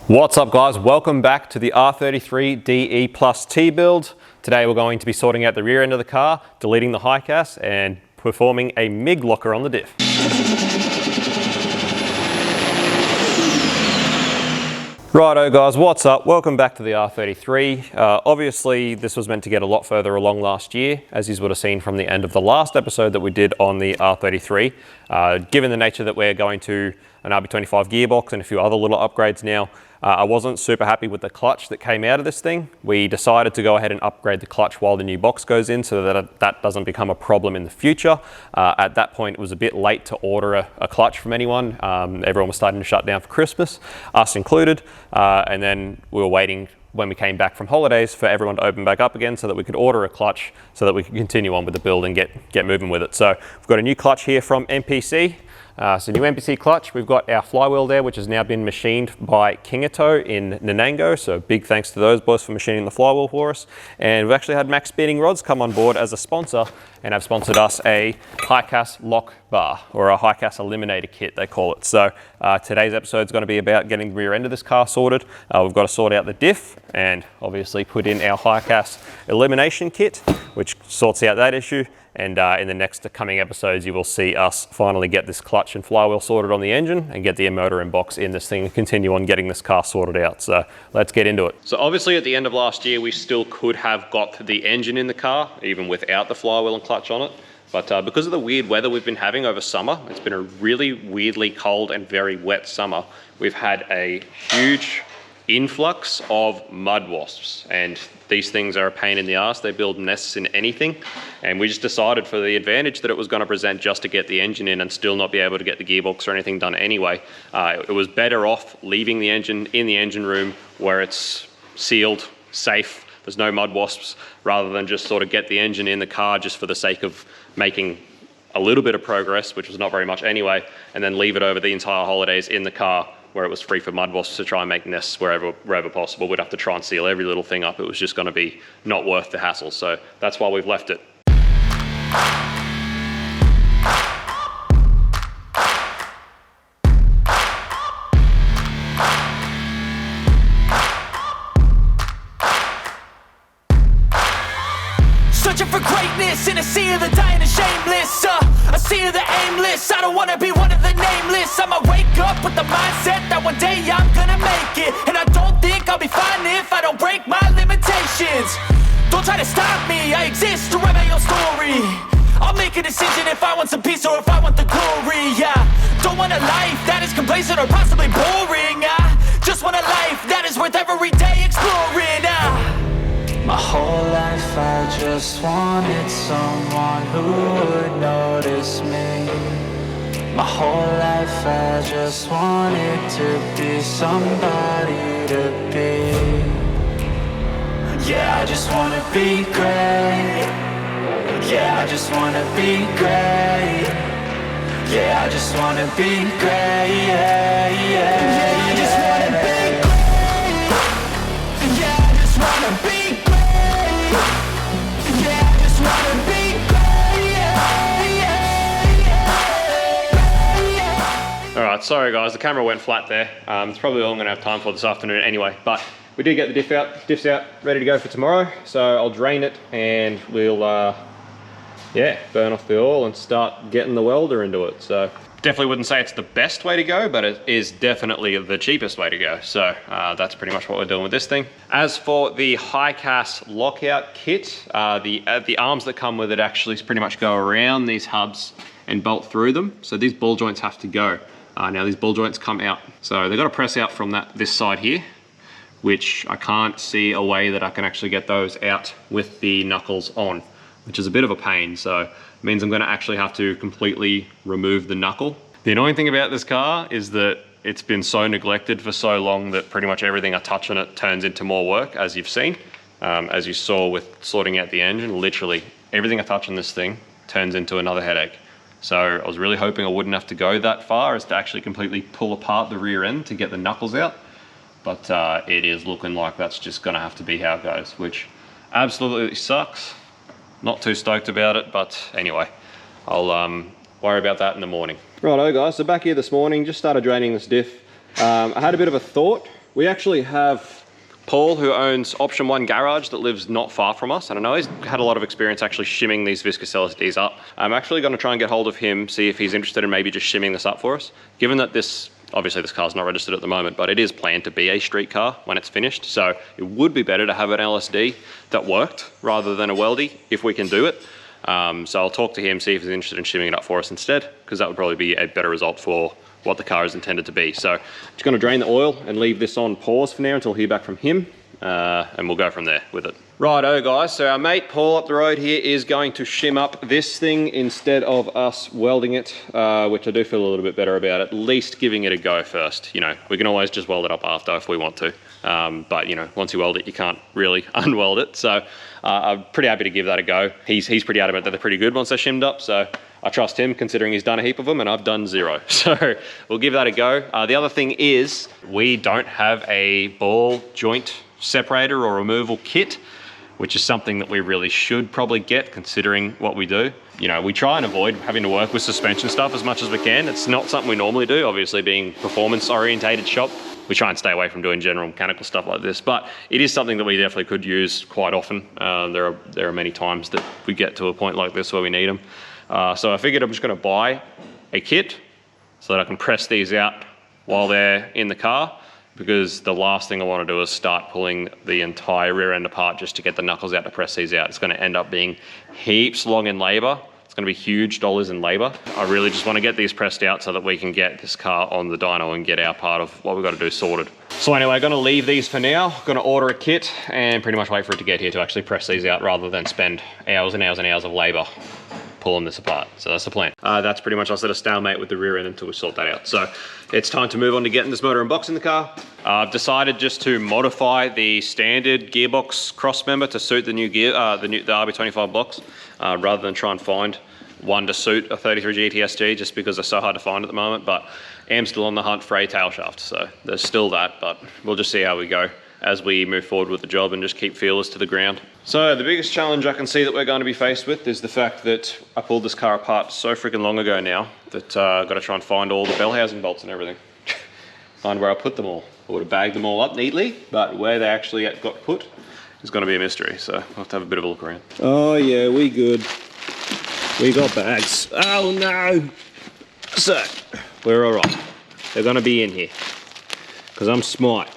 What's up guys, welcome back to the R33DE+t build. Today we're going to be sorting out the rear end of the car, deleting the HICAS and performing a MIG locker on the diff. Righto guys, what's up? Welcome back to the R33. Obviously this was meant to get a lot further along last year, as you would have seen from the end of the last episode that we did on the R33. Given the nature that we're going to an RB25 gearbox and a few other little upgrades now, I wasn't super happy with the clutch that came out of this thing. We decided to go ahead and upgrade the clutch while the new box goes in so that that doesn't become a problem in the future. At that point, it was a bit late to order a clutch from anyone. Everyone was starting to shut down for Christmas, us included. And then we were waiting when we came back from holidays for everyone to open back up again so that we could order a clutch so that we could continue on with the build and get moving with it. So we've got a new clutch here from MPC. So new MPC clutch, we've got our flywheel there, which has now been machined by Kingato in Nanango. So big thanks to those boys for machining the flywheel for us. And we've actually had Max Speeding Rods come on board as a sponsor and have sponsored us a HICAS lock bar, or a HICAS eliminator kit, they call it. So today's episode is going to be about getting the rear end of this car sorted. We've got to sort out the diff and obviously put in our HICAS elimination kit, which sorts out that issue. And in the next coming episodes, you will see us finally get this clutch and flywheel sorted on the engine and get the motor and box in this thing and continue on getting this car sorted out. So let's get into it. So obviously at the end of last year, we still could have got the engine in the car, even without the flywheel and clutch on it. But because of the weird weather we've been having over summer, it's been a really weirdly cold and very wet summer. We've had a huge influx of mud wasps, and these things are a pain in the ass. They build nests in anything, and we just decided for the advantage that it was going to present just to get the engine in and still not be able to get the gearbox or anything done anyway. It was better off leaving the engine in the engine room where it's sealed, safe, there's no mud wasps, rather than just sort of get the engine in the car just for the sake of making a little bit of progress, which was not very much anyway, and then leave it over the entire holidays in the car where it was free for mud wasps to try and make nests wherever possible. We'd have to try and seal every little thing up. It was just going to be not worth the hassle. So that's why we've left it. Searching for greatness in a sea of the dying and shameless, a sea of the aimless. I don't wanna be one of the nameless. I'ma wake up with the mindset that one day I'm gonna make it, and I don't think I'll be fine if I don't break my limitations. Don't try to stop me, I exist to write my own story. I'll make a decision if I want some peace or if I want the glory. Yeah, don't want a life that is complacent or possibly boring. I just want a life that is worth every day exploring. My whole life I just wanted someone who would notice me. My whole life I just wanted to be somebody to be. Yeah, I just wanna be great. Yeah, I just wanna be great. Yeah, I just wanna be great. Yeah, yeah, I just wanna be great. Yeah, I just wanna be great. Alright, sorry guys, the camera went flat there. It's probably all I'm going to have time for this afternoon anyway, but we did get the diff's out, ready to go for tomorrow. So I'll drain it and we'll, burn off the oil and start getting the welder into it. So definitely wouldn't say it's the best way to go, but it is definitely the cheapest way to go. So that's pretty much what we're doing with this thing. As for the HICAS lockout kit, the arms that come with it actually pretty much go around these hubs and bolt through them. So these ball joints have to go. Now these ball joints come out. So they've got to press out from this side here, which I can't see a way that I can actually get those out with the knuckles on, which is a bit of a pain. So it means I'm going to actually have to completely remove the knuckle. The annoying thing about this car is that it's been so neglected for so long that pretty much everything I touch on it turns into more work, as you've seen. As you saw with sorting out the engine, literally everything I touch on this thing turns into another headache. So I was really hoping I wouldn't have to go that far as to actually completely pull apart the rear end to get the knuckles out. But it is looking like that's just gonna have to be how it goes, which absolutely sucks. Not too stoked about it, but anyway, I'll worry about that in the morning. Righto guys, so back here this morning, just started draining this diff. I had a bit of a thought We actually have Paul, who owns Option 1 Garage, that lives not far from us, and I know he's had a lot of experience actually shimming these viscous LSDs up. I'm actually going to try and get hold of him, see if he's interested in maybe just shimming this up for us. Given that obviously this car's not registered at the moment, but it is planned to be a street car when it's finished, so it would be better to have an LSD that worked rather than a weldy if we can do it. So I'll talk to him, see if he's interested in shimming it up for us instead, because that would probably be a better result for what the car is intended to be. So just going to drain the oil and leave this on pause for now until I hear back from him, and we'll go from there with it. Righto guys, so our mate Paul up the road here is going to shim up this thing instead of us welding it, which I do feel a little bit better about, at least giving it a go first. You know, we can always just weld it up after if we want to, but you know, once you weld it, you can't really unweld it. So I'm pretty happy to give that a go. He's pretty adamant that they're pretty good once they're shimmed up, so I trust him considering he's done a heap of them and I've done 0. So we'll give that a go. The other thing is we don't have a ball joint separator or removal kit, which is something that we really should probably get considering what we do. You know, we try and avoid having to work with suspension stuff as much as we can. It's not something we normally do, obviously being performance orientated shop. We try and stay away from doing general mechanical stuff like this, but it is something that we definitely could use quite often. There are many times that we get to a point like this where we need them. So I figured I'm just going to buy a kit so that I can press these out while they're in the car, because the last thing I want to do is start pulling the entire rear end apart just to get the knuckles out to press these out. It's going to end up being heaps long in labour. It's going to be huge dollars in labour. I really just want to get these pressed out so that we can get this car on the dyno and get our part of what we've got to do sorted. So anyway, going to leave these for now. Going to order a kit and pretty much wait for it to get here to actually press these out rather than spend hours and hours and hours of labour pulling this apart. So that's the plan. That's pretty much us at a stalemate with the rear end until we sort that out. So it's time to move on to getting this motor and box in the car. I've decided just to modify the standard gearbox cross member to suit the new gear, the RB25 blocks, rather than try and find one to suit a 33 GTSG, just because they're so hard to find at the moment. But am still on the hunt for a tail shaft, so there's still that, but we'll just see how we go as we move forward with the job and just keep feelers to the ground. So the biggest challenge I can see that we're going to be faced with is the fact that I pulled this car apart so freaking long ago now that I've got to try and find all the bell housing bolts and everything. Find where I put them all. I would have bagged them all up neatly, but where they actually got put is going to be a mystery, so I'll have to have a bit of a look around. Oh yeah, we good. We got bags. Oh no! So, we're all right. They're going to be in here, because I'm smart.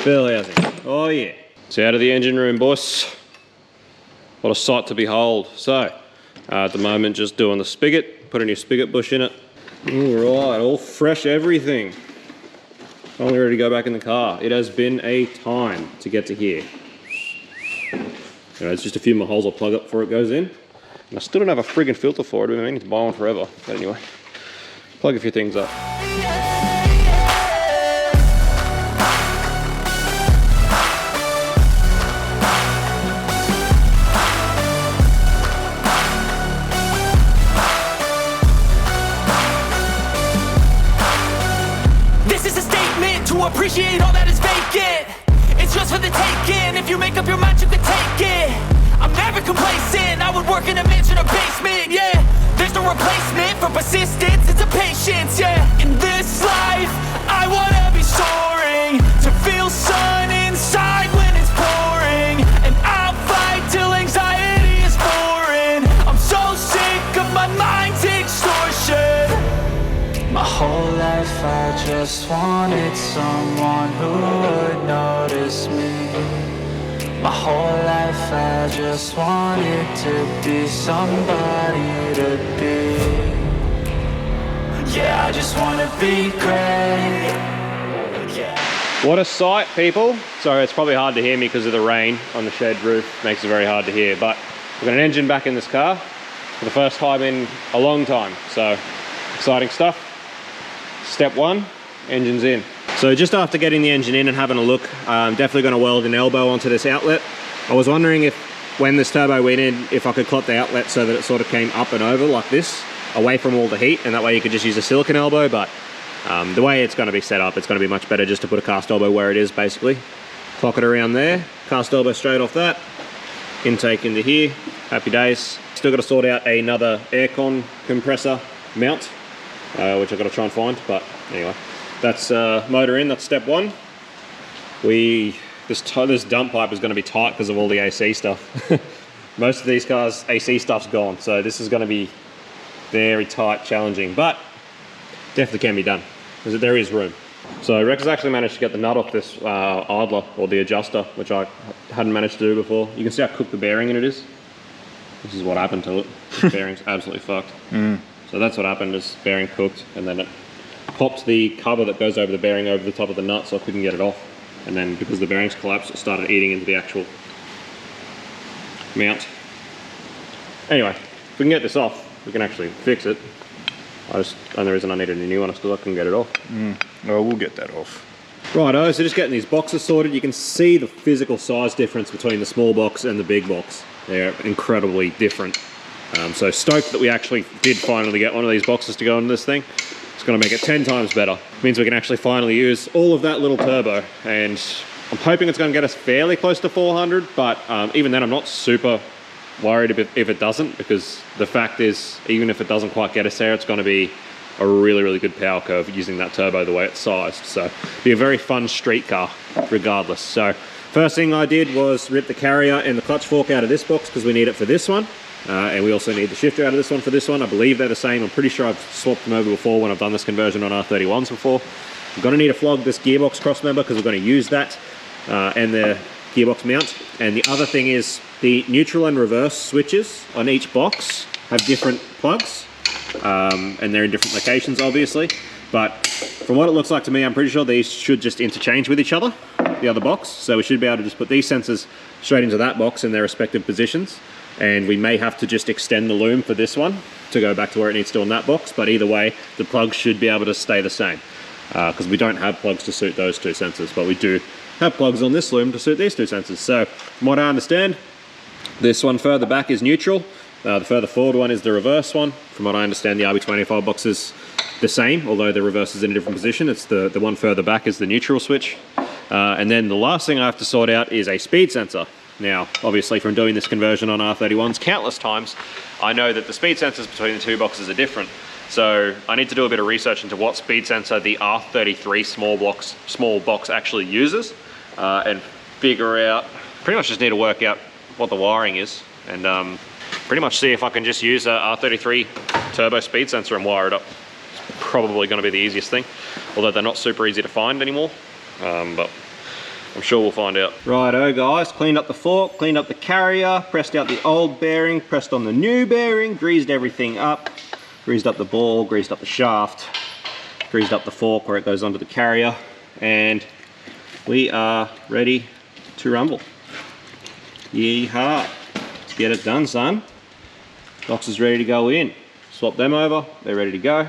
Bell housing. Oh yeah. It's out of the engine room, boys. What a sight to behold. So, at the moment, just doing the spigot. Put a new spigot bush in it. All right, all fresh everything. Finally ready to go back in the car. It has been a time to get to here. It's just a few more holes I'll plug up before it goes in. And I still don't have a friggin' filter for it. I've been meaning to buy one forever. But anyway, plug a few things up. Appreciate all that is vacant. It's just for the taking. If you make up your mind, you can take it. I'm never complacent. I would work in a mansion or basement, yeah. There's no replacement for persistence. It's a patience, yeah. In this life, I wanna be soaring, to feel sun inside when it's pouring. And I'll fight till anxiety is foreign. I'm so sick of my mind's extortion. My whole life I just wanted someone who would notice me. My whole life I just wanted to be somebody to be. Yeah, I just wanna be great. Yeah. What a sight, people. Sorry, it's probably hard to hear me because of the rain on the shed roof. Makes it very hard to hear, but we've got an engine back in this car for the first time in a long time. So, exciting stuff. Step one, engine's in. So just after getting the engine in and having a look, I'm definitely going to weld an elbow onto this outlet. I was wondering if, when this turbo went in, if I could clop the outlet so that it sort of came up and over like this, away from all the heat, and that way you could just use a silicone elbow, but the way it's going to be set up, it's going to be much better just to put a cast elbow where it is, basically. Clock it around there, cast elbow straight off that, intake into here, happy days. Still got to sort out another aircon compressor mount, which I've got to try and find, but anyway, That's motor in, that's step one. This dump pipe is going to be tight because of all the AC stuff. Most of these cars, AC stuff's gone, so this is going to be very tight, challenging, but definitely can be done, because there is room. So Rex has actually managed to get the nut off this idler, or the adjuster, which I hadn't managed to do before. You can see how cooked the bearing in it is. This is what happened to it. The bearing's absolutely fucked. So that's what happened, is bearing cooked, and then it popped the cover that goes over the bearing over the top of the nut, so I couldn't get it off. And then because the bearings collapsed, it started eating into the actual mount. Anyway, if we can get this off, we can actually fix it. Only reason I needed a new one is because I couldn't get it off. Well, we'll get that off. Righto, so just getting these boxes sorted. You can see the physical size difference between the small box and the big box. They're incredibly different. So stoked that we actually did finally get one of these boxes to go into this thing. It's going to make it 10 times better. Means we can actually finally use all of that little turbo, and I'm hoping it's going to get us fairly close to 400, but even then I'm not super worried if it doesn't, because the fact is, even if it doesn't quite get us there, it's going to be a really, really good power curve using that turbo the way it's sized. So it'll be a very fun street car regardless. So first thing I did was rip the carrier and the clutch fork out of this box because we need it for this one. And we also need the shifter out of this one for this one. I believe they're the same. I'm pretty sure I've swapped them over before when I've done this conversion on R31s before. I'm going to need to flog this gearbox cross member because we're going to use that and the gearbox mount. And the other thing is the neutral and reverse switches on each box have different plugs, and they're in different locations obviously. But from what it looks like to me, I'm pretty sure these should just interchange with each other, the other box. So we should be able to just put these sensors straight into that box in their respective positions. And we may have to just extend the loom for this one to go back to where it needs to on that box. But either way, the plugs should be able to stay the same because we don't have plugs to suit those two sensors, but we do have plugs on this loom to suit these two sensors. So from what I understand, this one further back is neutral. The further forward one is the reverse one. From what I understand, the RB25 box is the same, although the reverse is in a different position. It's the one further back is the neutral switch. And then the last thing I have to sort out is a speed sensor. Now, obviously from doing this conversion on R31s countless times, I know that the speed sensors between the two boxes are different. So I need to do a bit of research into what speed sensor the R33 small box actually uses, and figure out, pretty much just need to work out what the wiring is, and pretty much see if I can just use a R33 turbo speed sensor and wire it up. It's probably going to be the easiest thing, although they're not super easy to find anymore, but I'm sure we'll find out. Righto guys, cleaned up the fork, cleaned up the carrier, pressed out the old bearing, pressed on the new bearing, greased everything up, greased up the ball, greased up the shaft, greased up the fork where it goes onto the carrier, and we are ready to rumble. Yeehaw. Let's get it done, son. Box is ready to go in. Swap them over, they're ready to go.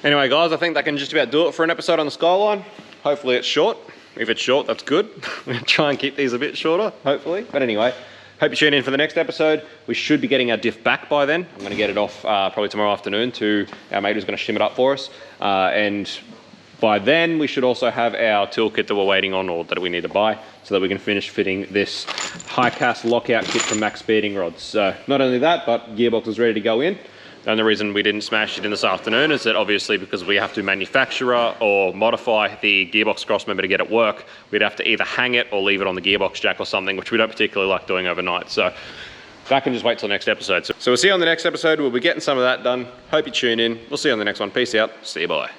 Anyway guys, I think that can just about do it for an episode on the Skyline. Hopefully it's short. If it's short, that's good. We're gonna try and keep these a bit shorter, hopefully. But anyway, hope you tune in for the next episode. We should be getting our diff back by then. I'm gonna get it off probably tomorrow afternoon to our mate who's gonna shim it up for us. And by then, we should also have our tool kit that we're waiting on, or that we need to buy, so that we can finish fitting this HICAS lockout kit from Max Speeding Rods. So not only that, but gearbox is ready to go in. The only reason we didn't smash it in this afternoon is that obviously because we have to manufacture or modify the gearbox cross member to get it work, we'd have to either hang it or leave it on the gearbox jack or something, which we don't particularly like doing overnight. So that can just wait till next episode. So we'll see you on the next episode. We'll be getting some of that done. Hope you tune in. We'll see you on the next one. Peace out. See you, bye.